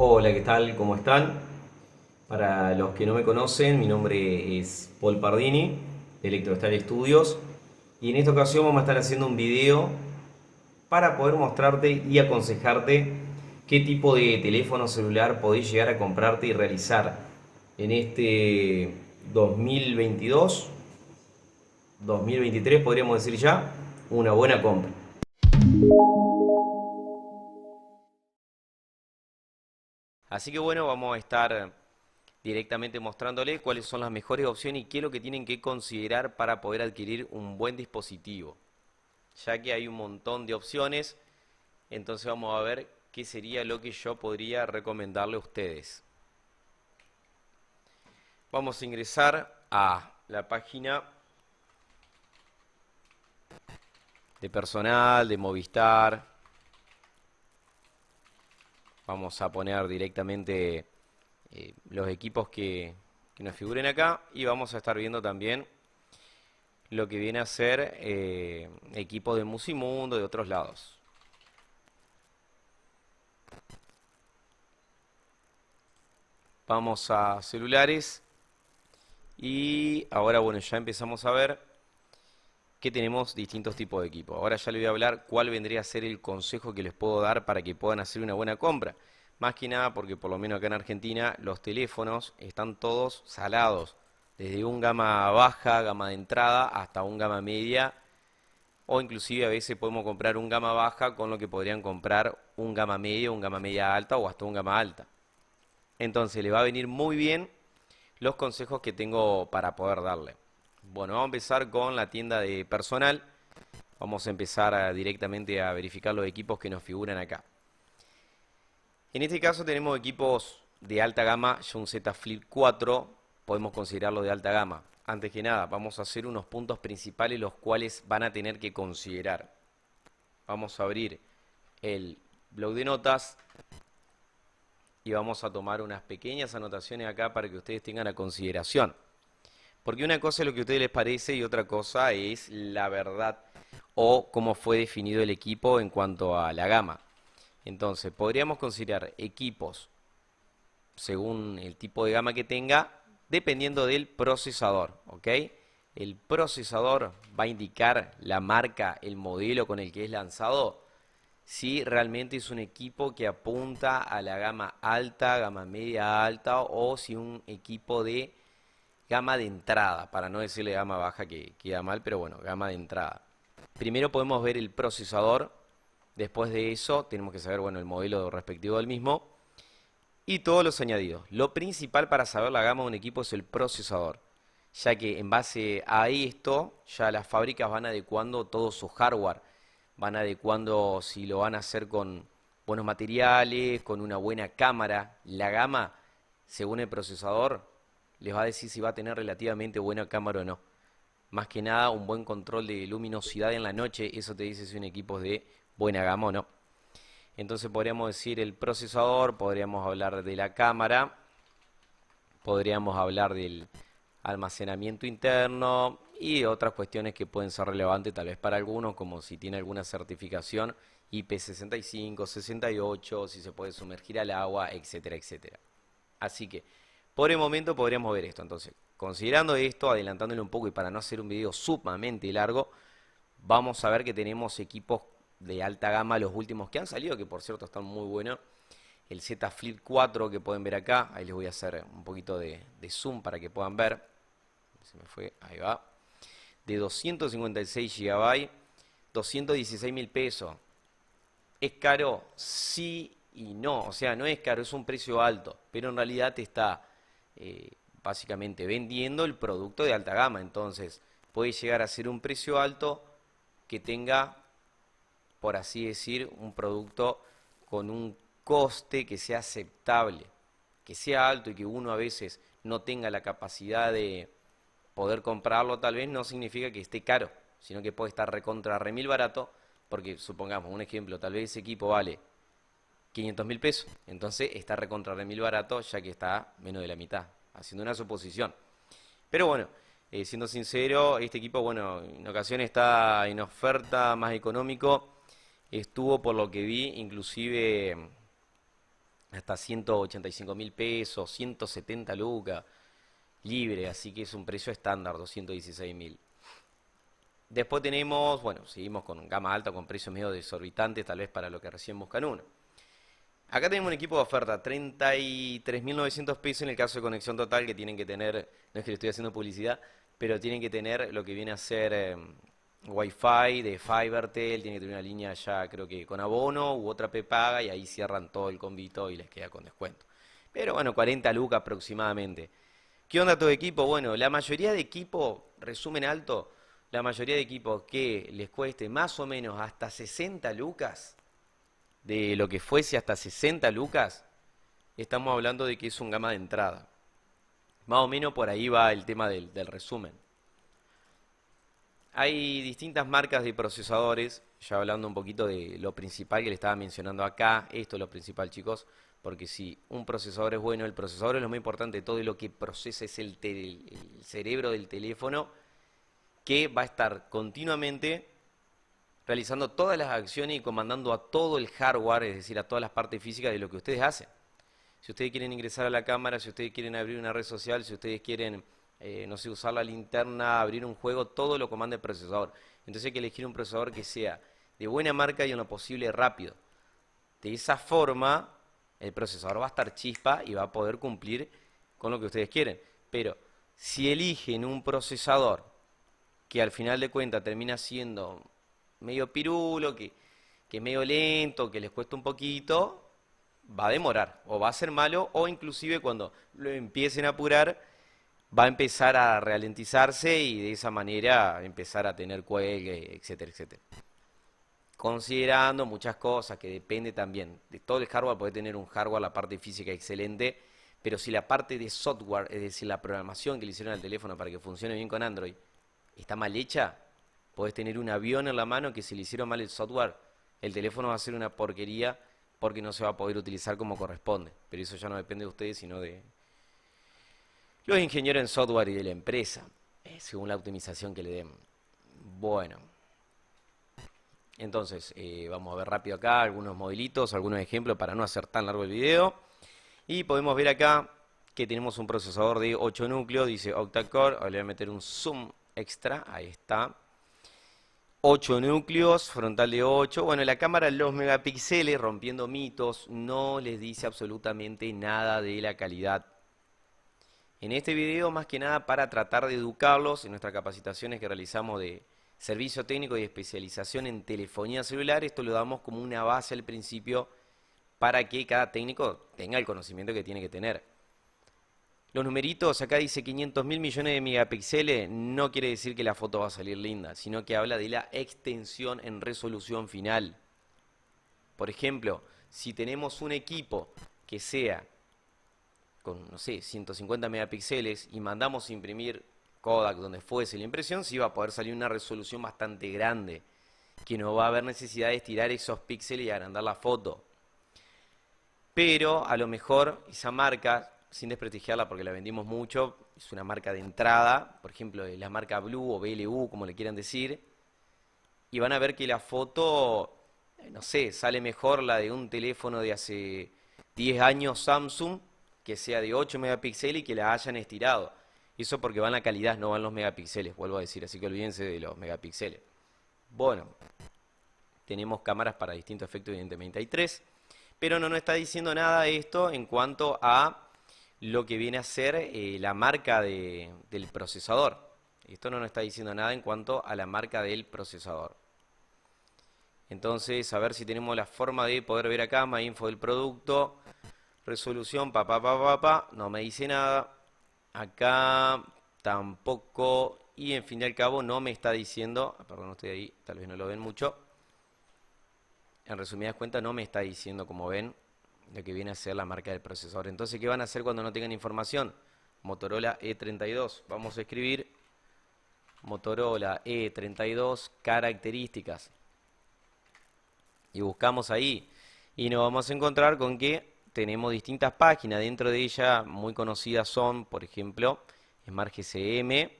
Hola, ¿qué tal? ¿Cómo están? Para los que no me conocen, mi nombre es Paul Pardini, de Electrostal Studios, y en esta ocasión vamos a estar haciendo un video para poder mostrarte y aconsejarte qué tipo de teléfono celular podés llegar a comprarte y realizar en este 2022, 2023, podríamos decir ya, una buena compra. Así que bueno, vamos a estar directamente mostrándole cuáles son las mejores opciones y qué es lo que tienen que considerar para poder adquirir un buen dispositivo. Ya que hay un montón de opciones, entonces vamos a ver qué sería lo que yo podría recomendarle a ustedes. Vamos a ingresar a la página de personal, de Movistar. Vamos a poner directamente los equipos que nos figuren acá y vamos a estar viendo también lo que viene a ser equipos de Musimundo, de otros lados. Vamos a celulares y ahora bueno, ya empezamos a ver que tenemos distintos tipos de equipos. Ahora ya les voy a hablar cuál vendría a ser el consejo que les puedo dar para que puedan hacer una buena compra. Más que nada porque por lo menos acá en Argentina los teléfonos están todos salados. Desde un gama baja, gama de entrada, hasta un gama media. O inclusive a veces podemos comprar un gama baja con lo que podrían comprar un gama media, un gama media alta o hasta un gama alta. Entonces le va a venir muy bien los consejos que tengo para poder darle. Bueno, vamos a empezar con la tienda de personal. Vamos a empezar directamente a verificar los equipos que nos figuran acá. En este caso tenemos equipos de alta gama, ya un Z Flip 4, podemos considerarlo de alta gama. Antes que nada, vamos a hacer unos puntos principales los cuales van a tener que considerar. Vamos a abrir el blog de notas y vamos a tomar unas pequeñas anotaciones acá para que ustedes tengan a consideración. Porque una cosa es lo que a ustedes les parece y otra cosa es la verdad o cómo fue definido el equipo en cuanto a la gama. Entonces, podríamos considerar equipos según el tipo de gama que tenga, dependiendo del procesador, ¿ok? El procesador va a indicar la marca, el modelo con el que es lanzado, si realmente es un equipo que apunta a la gama alta, gama media alta, o si un equipo de gama de entrada, para no decirle gama baja que queda mal, pero bueno, gama de entrada. Primero podemos ver el procesador, después de eso tenemos que saber, bueno, el modelo respectivo del mismo y todos los añadidos. Lo principal para saber la gama de un equipo es el procesador, ya que en base a esto ya las fábricas van adecuando todo su hardware, van adecuando si lo van a hacer con buenos materiales, con una buena cámara. La gama, según el procesador, les va a decir si va a tener relativamente buena cámara o no. Más que nada, un buen control de luminosidad en la noche, eso te dice si un equipo es de buena gama o no. Entonces podríamos decir el procesador, podríamos hablar de la cámara, podríamos hablar del almacenamiento interno y otras cuestiones que pueden ser relevantes tal vez para algunos, como si tiene alguna certificación IP65, 68, si se puede sumergir al agua, etcétera, etcétera. Así que por el momento podríamos ver esto. Entonces, considerando esto, adelantándole un poco y para no hacer un video sumamente largo, vamos a ver que tenemos equipos de alta gama, los últimos que han salido, que por cierto están muy buenos. El Z Flip 4 que pueden ver acá, ahí les voy a hacer un poquito de zoom para que puedan ver. Se me fue, ahí va. De 256 GB, 216.000 pesos. ¿Es caro? Sí y no. O sea, no es caro, es un precio alto, pero en realidad te está básicamente vendiendo el producto de alta gama. Entonces, puede llegar a ser un precio alto que tenga, por así decir, un producto con un coste que sea aceptable, que sea alto y que uno a veces no tenga la capacidad de poder comprarlo, tal vez no significa que esté caro, sino que puede estar recontra remil barato, porque supongamos un ejemplo, tal vez ese equipo vale 500.000 pesos, entonces está recontra remil barato ya que está menos de la mitad, haciendo una suposición. Pero bueno, siendo sincero, este equipo, bueno, en ocasiones está en oferta más económico. Estuvo, por lo que vi, inclusive hasta 185.000 pesos, 170 lucas, libre, así que es un precio estándar, 216.000. Después tenemos, bueno, seguimos con gama alta, con precios medio desorbitantes, tal vez para lo que recién buscan uno. Acá tenemos un equipo de oferta, 33.900 pesos en el caso de conexión total, que tienen que tener, no es que le estoy haciendo publicidad, pero tienen que tener lo que viene a ser Wi-Fi de Fibertel, tienen que tener una línea ya creo que con abono u otra prepaga y ahí cierran todo el convito y les queda con descuento. Pero bueno, 40 lucas aproximadamente. ¿Qué onda todo equipo? Bueno, la mayoría de equipos, resumen alto, la mayoría de equipos que les cueste más o menos hasta 60 lucas, de lo que fuese hasta 60 lucas, estamos hablando de que es un gama de entrada. Más o menos por ahí va el tema del resumen. Hay distintas marcas de procesadores, ya hablando un poquito de lo principal que le estaba mencionando acá, esto es lo principal chicos, porque si un procesador es bueno, el procesador es lo más importante de todo y lo que procesa es el cerebro del teléfono que va a estar continuamente realizando todas las acciones y comandando a todo el hardware, es decir, a todas las partes físicas de lo que ustedes hacen. Si ustedes quieren ingresar a la cámara, si ustedes quieren abrir una red social, si ustedes quieren, no sé, usar la linterna, abrir un juego, todo lo comanda el procesador. Entonces hay que elegir un procesador que sea de buena marca y en lo posible rápido. De esa forma, el procesador va a estar chispa y va a poder cumplir con lo que ustedes quieren. Pero si eligen un procesador que al final de cuentas termina siendo medio pirulo, que es medio lento, que les cuesta un poquito, va a demorar, o va a ser malo, o inclusive cuando lo empiecen a apurar, va a empezar a ralentizarse y de esa manera empezar a tener cuelgue, etcétera, etcétera. Considerando muchas cosas que depende también de todo el hardware, puede tener un hardware, la parte física excelente, pero si la parte de software, es decir, la programación que le hicieron al teléfono para que funcione bien con Android, está mal hecha, podés tener un avión en la mano que si le hicieron mal el software, el teléfono va a ser una porquería porque no se va a poder utilizar como corresponde. Pero eso ya no depende de ustedes, sino de los ingenieros en software y de la empresa, según la optimización que le den. Bueno, entonces vamos a ver rápido acá algunos modelitos, algunos ejemplos para no hacer tan largo el video. Y podemos ver acá que tenemos un procesador de 8 núcleos, dice octa-core. Ahora le voy a meter un zoom extra, ahí está. 8 núcleos, frontal de 8. Bueno, la cámara, los megapíxeles, rompiendo mitos, no les dice absolutamente nada de la calidad. En este video, más que nada para tratar de educarlos en nuestras capacitaciones que realizamos de servicio técnico y especialización en telefonía celular, esto lo damos como una base al principio para que cada técnico tenga el conocimiento que tiene que tener. Los numeritos, acá dice 500.000 millones de megapíxeles, no quiere decir que la foto va a salir linda, sino que habla de la extensión en resolución final. Por ejemplo, si tenemos un equipo que sea con, no sé, 150 megapíxeles y mandamos imprimir Kodak donde fuese la impresión, sí va a poder salir una resolución bastante grande, que no va a haber necesidad de estirar esos píxeles y agrandar la foto. Pero a lo mejor esa marca, sin desprestigiarla porque la vendimos mucho, es una marca de entrada, por ejemplo, la marca Blue o BLU, como le quieran decir, y van a ver que la foto, no sé, sale mejor la de un teléfono de hace 10 años Samsung, que sea de 8 megapíxeles y que la hayan estirado. Eso porque va en la calidad, no van los megapíxeles, vuelvo a decir, así que olvídense de los megapíxeles. Bueno, tenemos cámaras para distintos efectos, evidentemente hay tres, pero no nos está diciendo nada esto en cuanto a lo que viene a ser la marca del procesador. Esto no nos está diciendo nada en cuanto a la marca del procesador. Entonces, a ver si tenemos la forma de poder ver acá, más info del producto, resolución, no me dice nada. Acá tampoco, y en fin y al cabo no me está diciendo, perdón, no estoy ahí, tal vez no lo ven mucho. En resumidas cuentas no me está diciendo, como ven, lo que viene a ser la marca del procesador. Entonces, ¿qué van a hacer cuando no tengan información? Motorola E32. Vamos a escribir Motorola E32 características. Y buscamos ahí. Y nos vamos a encontrar con que tenemos distintas páginas. Dentro de ella, muy conocidas son, por ejemplo, Smart GSM.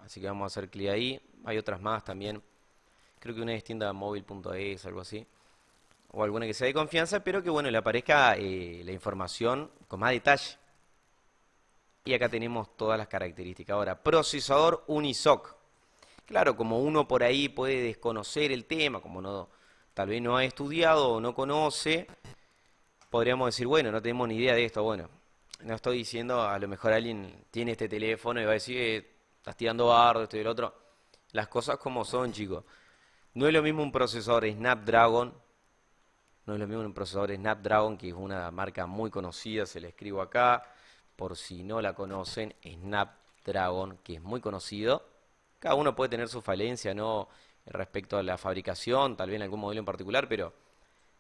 Así que vamos a hacer clic ahí. Hay otras más también. Creo que una es tiendamóvil.es, algo así. o alguna que sea de confianza, pero que bueno, le aparezca la información con más detalle. Y acá tenemos todas las características. Ahora, procesador Unisoc. Claro, como uno por ahí puede desconocer el tema, como no, tal vez no ha estudiado o no conoce, podríamos decir, bueno, no tenemos ni idea de esto. Bueno, no estoy diciendo, a lo mejor alguien tiene este teléfono y va a decir, estás tirando bardo, esto y el otro. Las cosas como son, chicos. No es lo mismo un procesador Snapdragon, no es lo mismo un procesador Snapdragon, que es una marca muy conocida, se la escribo acá, por si no la conocen, Snapdragon, que es muy conocido. Cada uno puede tener su falencia, ¿no? Respecto a la fabricación, tal vez en algún modelo en particular, pero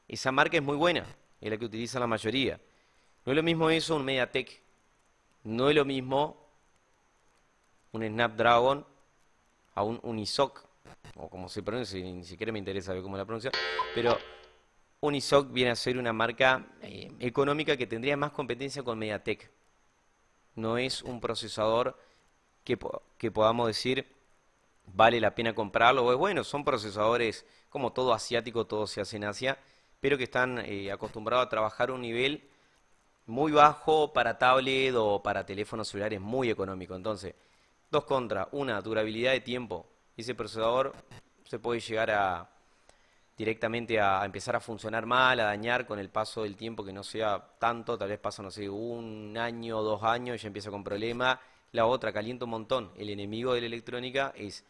esa marca es muy buena, es la que utiliza la mayoría. No es lo mismo eso un MediaTek, no es lo mismo un Snapdragon a un Unisoc, o como se pronuncia, ni siquiera me interesa ver cómo la pronuncia, pero Unisoc viene a ser una marca económica que tendría más competencia con MediaTek. No es un procesador que podamos decir vale la pena comprarlo, o es bueno, son procesadores como todo asiático, todo se hace en Asia, pero que están acostumbrados a trabajar a un nivel muy bajo para tablet o para teléfonos celulares muy económico. Entonces, dos contras. Una, durabilidad de tiempo. Ese procesador se puede llegar a directamente a empezar a funcionar mal, a dañar con el paso del tiempo, que no sea tanto, tal vez pasa, no sé, un año, 2 años y ya empieza con problemas. La otra, calienta un montón. El enemigo de la electrónica es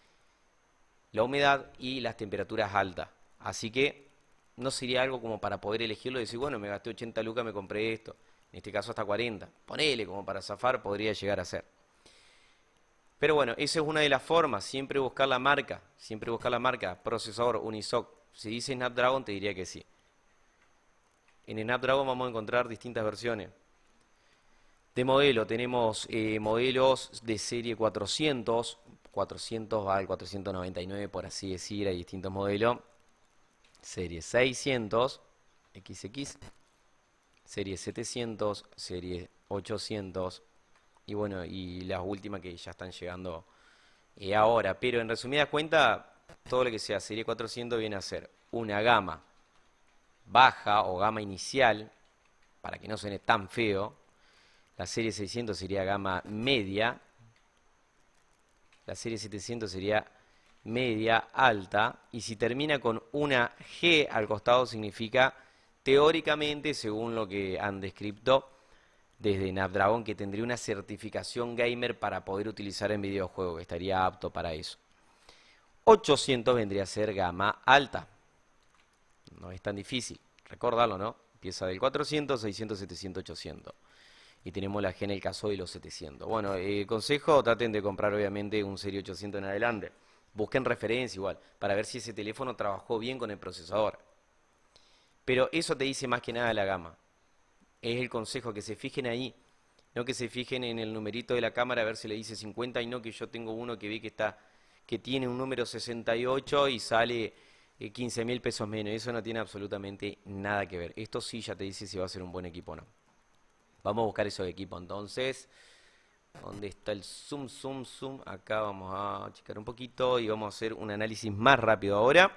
la humedad y las temperaturas altas. Así que no sería algo como para poder elegirlo y decir, bueno, me gasté 80 lucas, me compré esto. En este caso hasta 40. Ponele como para zafar, podría llegar a ser. Pero bueno, esa es una de las formas, siempre buscar la marca, siempre buscar la marca, procesador, Unisoc. Si dice Snapdragon, te diría que sí. En Snapdragon vamos a encontrar distintas versiones. De modelo, tenemos modelos de serie 400, 400 va al 499 por así decir, hay distintos modelos. Serie 600, XX, serie 700, serie 800 y bueno, y las últimas que ya están llegando ahora. Pero en resumidas cuentas, todo lo que sea serie 400 viene a ser una gama baja o gama inicial, para que no suene tan feo. La serie 600 sería gama media. La serie 700 sería media alta. Y si termina con una G al costado significa, teóricamente, según lo que han descrito desde Snapdragon, que tendría una certificación gamer para poder utilizar en videojuegos, que estaría apto para eso. 800 vendría a ser gama alta. No es tan difícil, recordarlo, ¿no? Empieza del 400, 600, 700, 800. Y tenemos la G en el caso de los 700. Bueno, consejo, traten de comprar obviamente un Serie 800 en adelante. Busquen referencia igual, para ver si ese teléfono trabajó bien con el procesador. Pero eso te dice más que nada la gama. Es el consejo, que se fijen ahí. No que se fijen en el numerito de la cámara a ver si le dice 50 y no que yo tengo uno que vi que tiene un número 68 y sale 15.000 pesos menos. Eso no tiene absolutamente nada que ver. Esto sí ya te dice si va a ser un buen equipo o no. Vamos a buscar esos equipos entonces. ¿Dónde está el zoom, zoom, zoom? Acá vamos a checar un poquito y vamos a hacer un análisis más rápido ahora.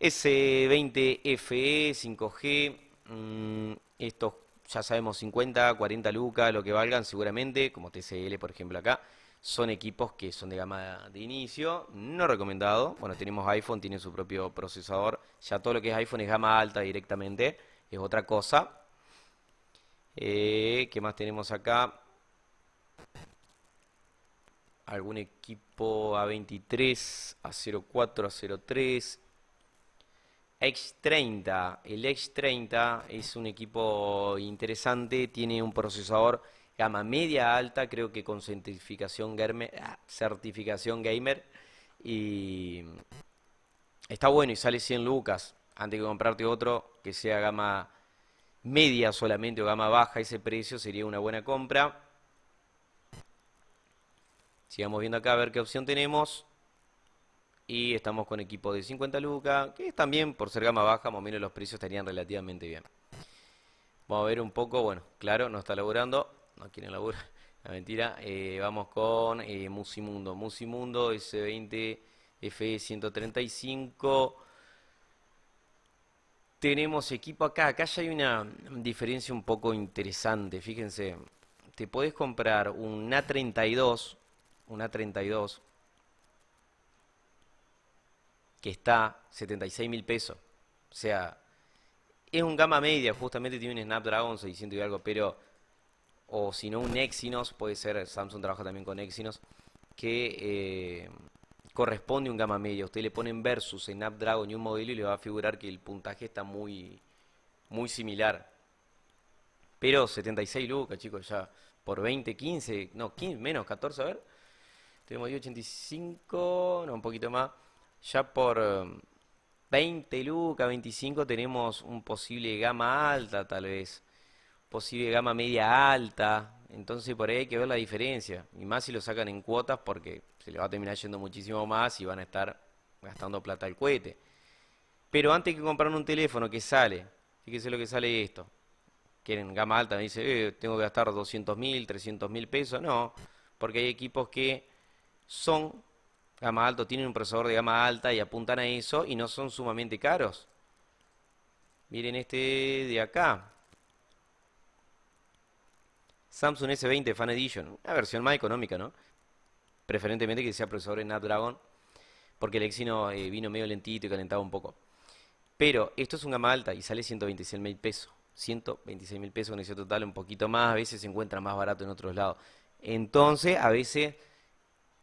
S20 FE 5G, estos ya sabemos 50, 40 lucas, lo que valgan seguramente, como TCL por ejemplo acá, son equipos que son de gama de inicio, no recomendado. Bueno, tenemos iPhone, tiene su propio procesador, ya todo lo que es iPhone es gama alta directamente, es otra cosa. ¿Qué más tenemos acá? Algún equipo A23, A04, A03. X30, el X30 es un equipo interesante, tiene un procesador gama media alta, creo que con certificación gamer, y está bueno y sale 100 lucas. Antes que comprarte otro que sea gama media solamente o gama baja, ese precio sería una buena compra. Sigamos viendo acá a ver qué opción tenemos. Y estamos con equipo de 50 lucas, que también por ser gama baja, más o menos los precios estarían relativamente bien. Vamos a ver un poco, bueno, claro, no está laburando, no quieren laburar, la mentira. Vamos con Musimundo. Musimundo S20 FE 135. Tenemos equipo acá. Acá ya hay una diferencia un poco interesante. Fíjense, te podés comprar un A32 que está 76.000 pesos. O sea, es un gama media, justamente tiene un Snapdragon 600 y algo, pero, o si no un Exynos, puede ser, Samsung trabaja también con Exynos, que corresponde a un gama media. Usted le ponen versus Snapdragon y un modelo y le va a figurar que el puntaje está muy similar. Pero 76 lucas, chicos, ya por 20, 15, no, 15, menos 14, a ver. Tenemos 1085, no, un poquito más. Ya por 20 lucas, 25 tenemos un posible gama alta, tal vez. Posible gama media alta. Entonces por ahí hay que ver la diferencia. Y más si lo sacan en cuotas porque se le va a terminar yendo muchísimo más y van a estar gastando plata al cohete. Pero antes que comprar un teléfono que sale, fíjese lo que sale esto. Quieren gama alta, me dice, tengo que gastar 200.000, 300.000 pesos. No, porque hay equipos que son gama alta, tienen un procesador de gama alta y apuntan a eso y no son sumamente caros. Miren este de acá. Samsung S20 Fan Edition, una versión más económica, ¿no? Preferentemente que sea procesador en Snapdragon, porque el Exynos vino medio lentito y calentaba un poco. Pero esto es un gama alta y sale 126.000 pesos. 126.000 pesos con ese total, un poquito más, a veces se encuentra más barato en otros lados. Entonces, a veces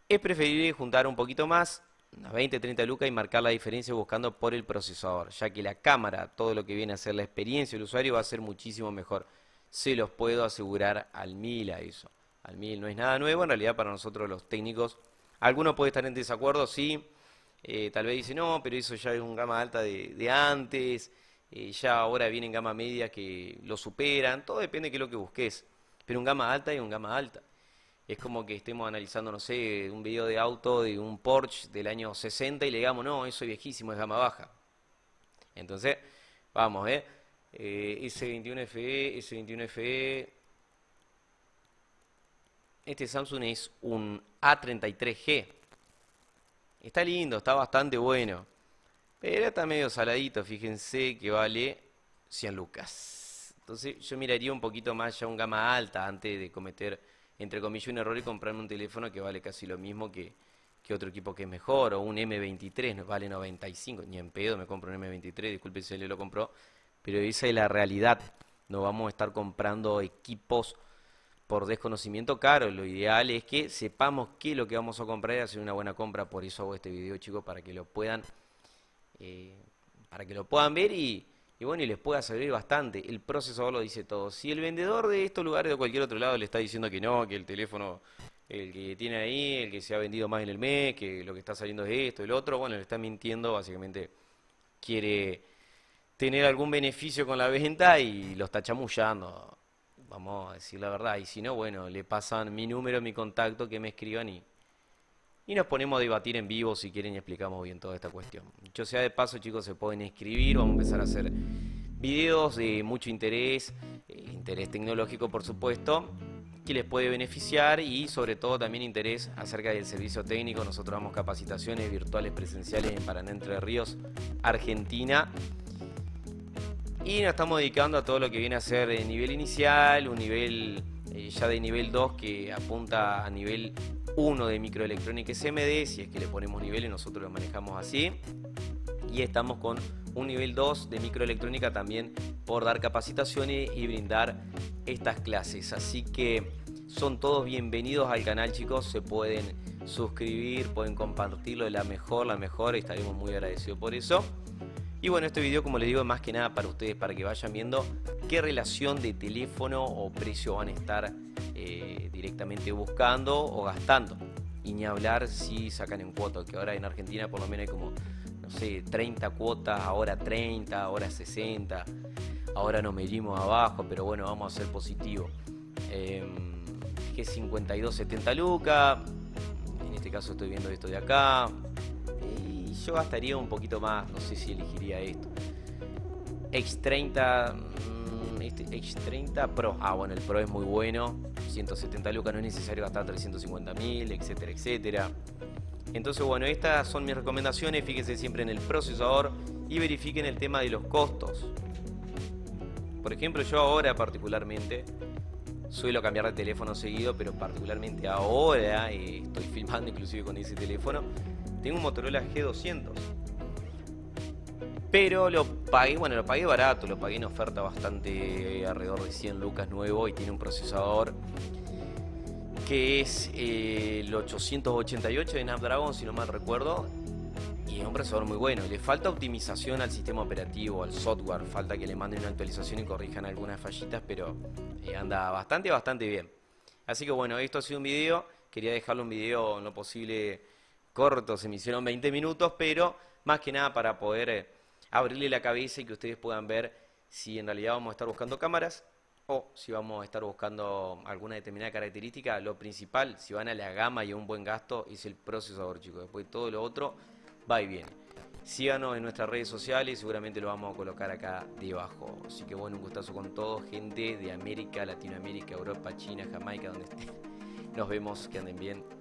es preferible juntar un poquito más, unas 20, 30 lucas y marcar la diferencia buscando por el procesador, ya que la cámara, todo lo que viene a ser la experiencia del usuario va a ser muchísimo mejor. Se los puedo asegurar al mil a eso. Al mil no es nada nuevo, en realidad para nosotros los técnicos, algunos pueden estar en desacuerdo, sí, tal vez dicen, no, pero eso ya es un gama alta de antes, ya ahora vienen gama media que lo superan, todo depende de qué es lo que busques, pero un gama alta es un gama alta. Es como que estemos analizando, no sé, un video de auto de un Porsche del año 60 y le digamos, no, eso es viejísimo, es gama baja. Entonces, vamos, S21 FE, S21 FE. Este Samsung es un A33G. Está lindo, está bastante bueno. Pero está medio saladito, fíjense que vale 100 lucas. Entonces yo miraría un poquito más ya un gama alta antes de cometer, entre comillas, un error y comprarme un teléfono que vale casi lo mismo que otro equipo que es mejor. O un M23, vale 95. Ni en pedo me compro un M23, disculpe si alguien lo compró. Pero esa es la realidad. No vamos a estar comprando equipos por desconocimiento caro. Lo ideal es que sepamos qué es lo que vamos a comprar y hacer una buena compra. Por eso hago este video, chicos, eh, para que lo puedan ver y bueno, y les pueda servir bastante. El procesador lo dice todo. Si el vendedor de estos lugares o de cualquier otro lado le está diciendo que no, que el teléfono, el que tiene ahí, el que se ha vendido más en el mes, que lo que está saliendo es esto, el otro, bueno, le está mintiendo, básicamente quiere tener algún beneficio con la venta y lo está chamullando. Vamos a decir la verdad. Y si no, bueno, le pasan mi número, mi contacto, que me escriban y nos ponemos a debatir en vivo si quieren y explicamos bien toda esta cuestión. Dicho sea de paso, chicos, se pueden escribir, vamos a empezar a hacer videos de mucho interés, interés tecnológico por supuesto, que les puede beneficiar y sobre todo también interés acerca del servicio técnico. Nosotros damos capacitaciones virtuales presenciales en Paraná, Entre Ríos, Argentina. Y nos estamos dedicando a todo lo que viene a ser de nivel inicial, un nivel ya de nivel 2 que apunta a nivel 1 de microelectrónica SMD, si es que le ponemos niveles, nosotros lo manejamos así. Y estamos con un nivel 2 de microelectrónica también por dar capacitaciones y brindar estas clases. Así que son todos bienvenidos al canal, chicos. Se pueden suscribir, pueden compartirlo de la mejor, estaremos muy agradecidos por eso. Y bueno, este video, como les digo, es más que nada para ustedes, para que vayan viendo qué relación de teléfono o precio van a estar directamente buscando o gastando. Y ni hablar si sacan en cuotas, que ahora en Argentina por lo menos hay como, no sé, 30 cuotas, ahora 30, ahora 60, ahora nos medimos abajo, pero bueno, vamos a ser positivos. Que 52, 70 lucas, en este caso estoy viendo esto de acá. Yo gastaría un poquito más, no sé si elegiría esto. X30, este X30 Pro. Ah, bueno, el Pro es muy bueno. 170 lucas, no es necesario gastar 350.000, etcétera, etcétera. Entonces, bueno, estas son mis recomendaciones. Fíjense siempre en el procesador y verifiquen el tema de los costos. Por ejemplo, yo ahora particularmente suelo cambiar de teléfono seguido, pero particularmente ahora estoy filmando inclusive con ese teléfono. Tengo un Motorola G200, pero lo pagué barato, lo pagué en oferta bastante, alrededor de 100 lucas nuevo, y tiene un procesador que es el 888 de Snapdragon, si no mal recuerdo, y es un procesador muy bueno. Le falta optimización al sistema operativo, al software, falta que le manden una actualización y corrijan algunas fallitas, pero anda bastante bien. Así que bueno, esto ha sido un video, quería dejarlo un video en lo posible corto, se me hicieron 20 minutos, pero más que nada para poder abrirle la cabeza y que ustedes puedan ver si en realidad vamos a estar buscando cámaras o si vamos a estar buscando alguna determinada característica. Lo principal, si van a la gama y a un buen gasto, es el procesador, chicos. Después todo lo otro va y viene. Síganos en nuestras redes sociales, seguramente lo vamos a colocar acá debajo. Así que bueno, un gustazo con todos, gente de América, Latinoamérica, Europa, China, Jamaica, donde estén. Nos vemos, que anden bien.